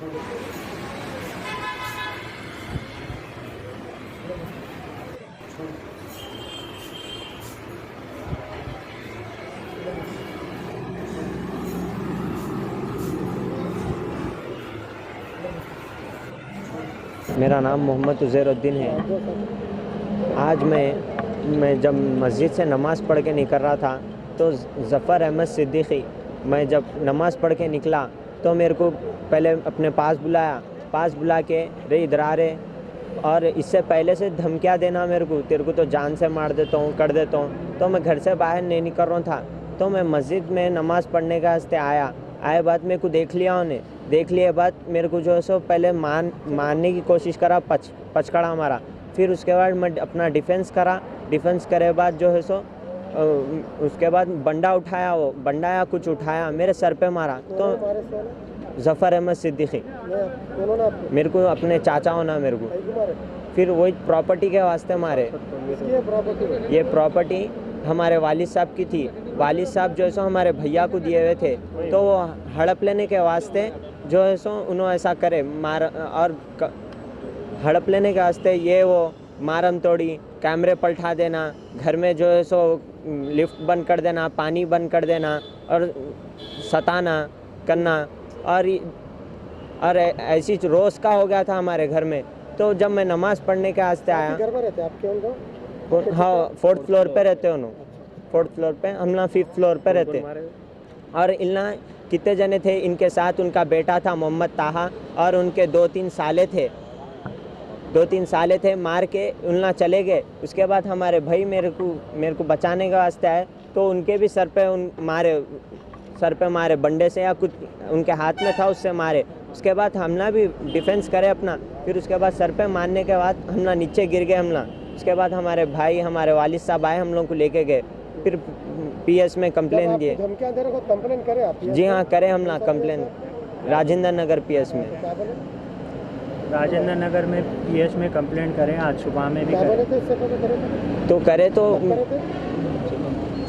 मेरा नाम मोहम्मद उज़ैरुद्दीन है। आज मैं जब मस्जिद से नमाज़ पढ़ के निकल रहा था तो ज़फ़र अहमद सिद्दीकी, मैं जब नमाज़ पढ़ के निकला तो मेरे को पहले अपने पास बुला के रे इधर आ रे, और इससे पहले से धमकियाँ देना मेरे को, तेरे को तो जान से मार देता हूँ, कर देता हूँ। तो मैं घर से बाहर नहीं निकल रहा था। तो मैं मस्जिद में नमाज़ पढ़ने का वास्ते आए बाद मेरे को देख लिया उन्हें। देख लिए बाद मेरे को जो है सो पहले मारने की कोशिश करा, पचकड़ा मारा। फिर उसके बाद मैं अपना डिफेंस करे बाद जो है सो उसके बाद बंडा या कुछ उठाया, मेरे सर पे मारा। तो ज़फ़र अहमद सिद्दीकी मेरे को अपने चाचा होना मेरे को, फिर वही प्रॉपर्टी के वास्ते मारे। ये प्रॉपर्टी हमारे वालिद साहब की थी। वालिद साहब जो है सो हमारे भैया को दिए हुए थे, तो वो हड़प लेने के वास्ते जो है सो उन्होंने ऐसा करे हड़प लेने के वास्ते ये वो मारम तोड़ी, कैमरे पलटा देना, घर में जो है सो लिफ्ट बंद कर देना, पानी बंद कर देना और सताना करना। और ऐसी रोज़ का हो गया था हमारे घर में। तो जब मैं नमाज़ पढ़ने के वास्ते आया, घर में रहते आपके उनको? हाँ, 4th फ्लोर पे रहते हैं उन्होंने। 4th फ्लोर पे, हम ना 5th फ्लोर पे रहते। और इन्ना कितने जने थे इनके साथ, उनका बेटा था मोहम्मद ताहा और उनके 2-3 साले थे। मार के उन्ना चले गए। उसके बाद हमारे भाई मेरे को बचाने के वास्ते आए, तो उनके भी सर पे मारे बंडे से या कुछ उनके हाथ में था, उससे मारे। उसके बाद हमला भी डिफेंस करे अपना। फिर उसके बाद सर पे मारने के बाद हमला नीचे गिर गए हमला। उसके बाद हमारे भाई, हमारे वालिद साहब आए, हम लोग को लेके गए। फिर पीएस में कंप्लेन दिए। धमकियां दे रहे हो, कंप्लेन करे आप? जी हाँ, करे हमला कंप्लेन राजेंद्र नगर पीएस में। राजेंद्र नगर में पीएस में कंप्लेंट करें। आज सुबह में भी करें तो करे तो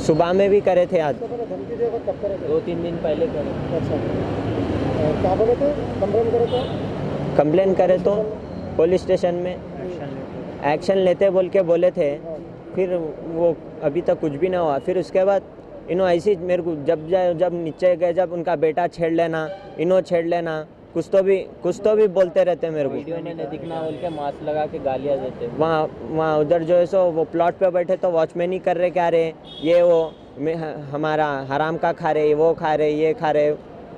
सुबह में भी करे थे। आज धमकी दे 2-3 दिन पहले करे। अच्छा, क्या बोले थे? कंप्लेन करे तो पुलिस स्टेशन में एक्शन लेते बोले थे। फिर वो अभी तक कुछ भी ना हुआ। फिर उसके बाद इन्हों ऐसी मेरे को जब नीचे गए, जब उनका बेटा छेड़ लेना, इन्हों छेड़ लेना, कुछ तो भी बोलते रहते मेरे को। वीडियो ने दिखना बोल के मास्क लगा के गालियाँ देते। वहाँ उधर जो है सो वो प्लॉट पे बैठे तो वॉचमैन ही कर रहे, क्या रहे ये वो हमारा हराम का खा रहे, वो खा रहे, ये खा रहे,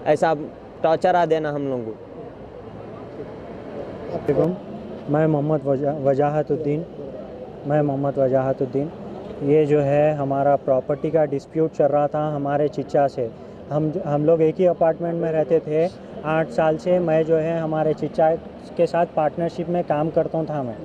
ऐसा टॉर्चर आ देना हम लोगों को। मैं मोहम्मद वजाहतुद्दीन। ये जो है हमारा प्रॉपर्टी का डिस्प्यूट चल रहा था हमारे चिच्चा से। हम लोग एक ही अपार्टमेंट में रहते थे 8 साल से। मैं जो है हमारे चिच्चा के साथ पार्टनरशिप में काम करता था मैं।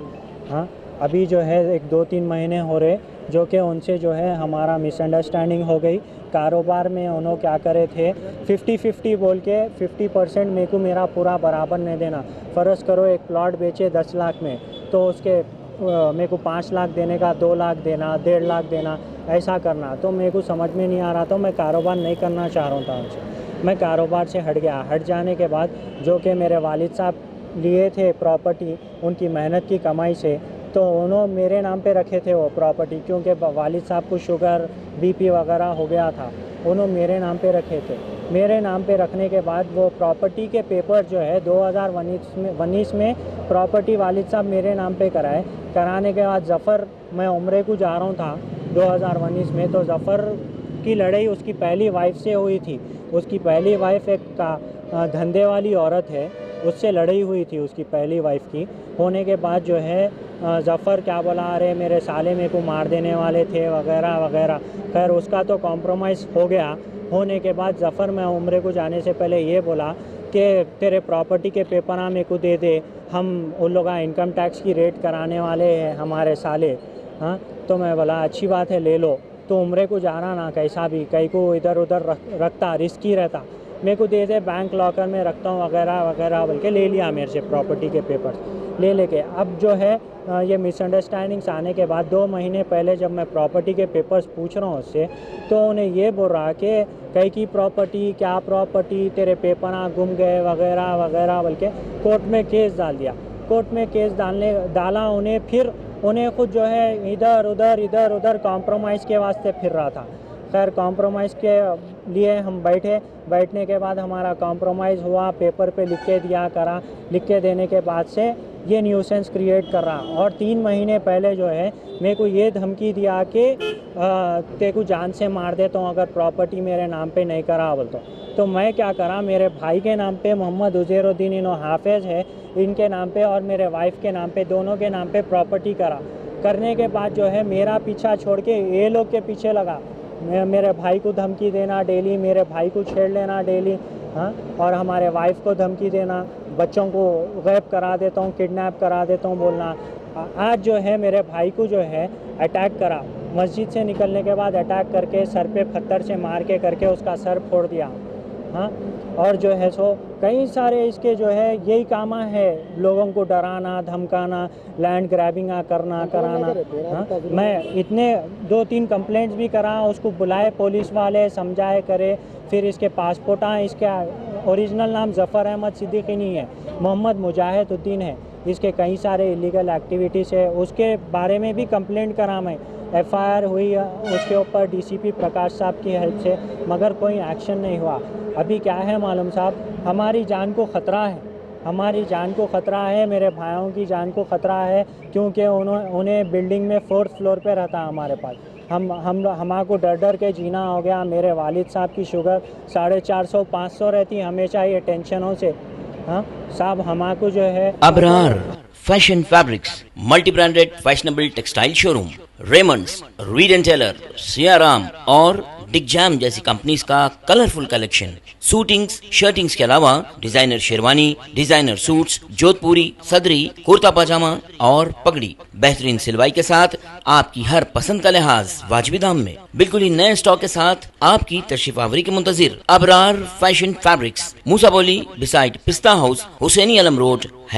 हाँ, अभी जो है 1-2-3 महीने हो रहे जो कि उनसे जो है हमारा मिसअंडरस्टैंडिंग हो गई। कारोबार में उन्होंने क्या करे थे, 50-50 बोल के 50% मेरे को मेरा पूरा बराबर नहीं देना। फ़र्ज़ करो एक प्लॉट बेचे 10 लाख में, तो उसके मेरे को 5 लाख देने का 2 लाख देना, 1.5 लाख देना, ऐसा करना। तो मेरे को समझ में नहीं आ रहा था। मैं कारोबार नहीं करना चाह रहा था उनसे। मैं कारोबार से हट गया। हट जाने के बाद जो कि मेरे वालिद साहब लिए थे प्रॉपर्टी उनकी मेहनत की कमाई से, तो उन्होंने मेरे नाम पे रखे थे वो प्रॉपर्टी, क्योंकि वालिद साहब को शुगर बीपी वगैरह हो गया था। उन्होंने मेरे नाम पे रखे थे। मेरे नाम पे रखने के बाद वो प्रॉपर्टी के पेपर जो है 2019 में प्रॉपर्टी वालिद साहब मेरे नाम पे कराने के बाद ज़फ़र, मैं उम्रे को जा रहा था 2019 में, तो ज़फ़र की लड़ाई उसकी पहली वाइफ से हुई थी। उसकी पहली वाइफ एक धंधे वाली औरत है, उससे लड़ाई हुई थी उसकी पहली वाइफ की। होने के बाद जो है ज़फ़र क्या बोला, अरे मेरे साले मेरे को मार देने वाले थे वगैरह वगैरह। खैर उसका तो कॉम्प्रोमाइज़ हो गया। होने के बाद ज़फ़र मैं उम्रे को जाने से पहले ये बोला कि तेरे प्रॉपर्टी के पेपर मेरे को दे दे, हम उन लोग इनकम टैक्स की रेट कराने वाले हैं हमारे साले। हाँ, तो मैं बोला अच्छी बात है ले लो। तो उम्रे को जाना ना कैसा भी, कहीं को इधर उधर रखता, रिस्की रहता। मेरे को दे दे, बैंक लॉकर में रखता हूँ वगैरह वगैरह बोल के ले लिया मेरे से प्रॉपर्टी के पेपर्स ले लेके। अब जो है ये मिसअंडरस्टैंडिंग्स आने के बाद 2 महीने पहले जब मैं प्रॉपर्टी के पेपर्स पूछ रहा हूँ उससे, तो उन्हें ये बोल रहा कि कहीं की प्रॉपर्टी, क्या प्रॉपर्टी, तेरे पेपर गुम गए वगैरह वगैरह बोल के कोर्ट में केस डाल दिया। कोर्ट में केस डाला उन्हें, फिर उन्हें खुद जो है इधर उधर कॉम्प्रोमाइज़ के वास्ते फिर रहा था। खैर कॉम्प्रोमाइज़ के लिए हम बैठने के बाद हमारा कॉम्प्रोमाइज़ हुआ, पेपर पे लिख के दिया करा, लिख के देने के बाद से ये न्यूसेंस क्रिएट कर रहा। और 3 महीने पहले जो है मेरे को ये धमकी दिया कि तेरे को जान से मार देता हूँ अगर प्रॉपर्टी मेरे नाम पे नहीं करा बोल तो मैं क्या करा, मेरे भाई के नाम पे मोहम्मद उज़ैरुद्दीन इनो हाफिज़ है, इनके नाम पे और मेरे वाइफ के नाम पे, दोनों के नाम पे प्रॉपर्टी करा। करने के बाद जो है मेरा पीछा छोड़ के ये लोग के पीछे लगा, मेरे भाई को धमकी देना डेली, मेरे भाई को छेड़ लेना डेली, हाँ, और हमारे वाइफ को धमकी देना, बच्चों को गैब करा देता हूँ, किडनैप करा देता हूँ बोलना। आज जो है मेरे भाई को जो है अटैक करा, मस्जिद से निकलने के बाद अटैक करके सर पे पत्थर से मार के करके उसका सर फोड़ दिया, हाँ। और जो है सो कई सारे इसके जो है यही काम है, लोगों को डराना धमकाना, लैंड ग्रैबिंग कराना, हाँ। मैं इतने 2-3 कंप्लेंट्स भी करा, उसको बुलाए पुलिस वाले, समझाए करे, फिर इसके पासपोर्ट इसका ओरिजिनल नाम ज़फ़र अहमद सिद्दीकी नहीं है, मोहम्मद मुजाहिदुद्दीन है। इसके कई सारे इलीगल एक्टिविटीज़ है, उसके बारे में भी कंप्लेंट करा मैं। FIR हुई उसके ऊपर DCP प्रकाश साहब की हेल्प से, मगर कोई एक्शन नहीं हुआ। अभी क्या है मालूम साहब, हमारी जान को ख़तरा है, हमारी जान को ख़तरा है, मेरे भाइयों की जान को ख़तरा है, क्योंकि उन्हें बिल्डिंग में 4th फ्लोर पे रहता है हमारे पास। हमारे डर के जीना हो गया। मेरे वालिद साहब की शुगर 450-500 रहती, हमेशा ये टेंशनों से, हाँ साहब। हमारे जो है Abrar fashion fabrics, multi branded fashionable textile showroom, Raymonds, Reid and Taylor, Siyaram और डिग जैम जैसी कंपनीज का कलरफुल कलेक्शन, सूटिंग्स, शर्टिंग्स के अलावा designer sherwani, designer suits, Jodhpuri, सदरी, कुर्ता पजामा और पगड़ी, बेहतरीन सिलवाई के साथ आपकी हर पसंद का लिहाज वाजिबी दाम में, बिल्कुल ही नए स्टॉक के साथ आपकी तशरीफ आवरी के मुंतजिर। अबरार फैशन फैब्रिक्स, मूसा बोली बिसाइड पिस्ता हाउस, हुसैनी अलम रोड।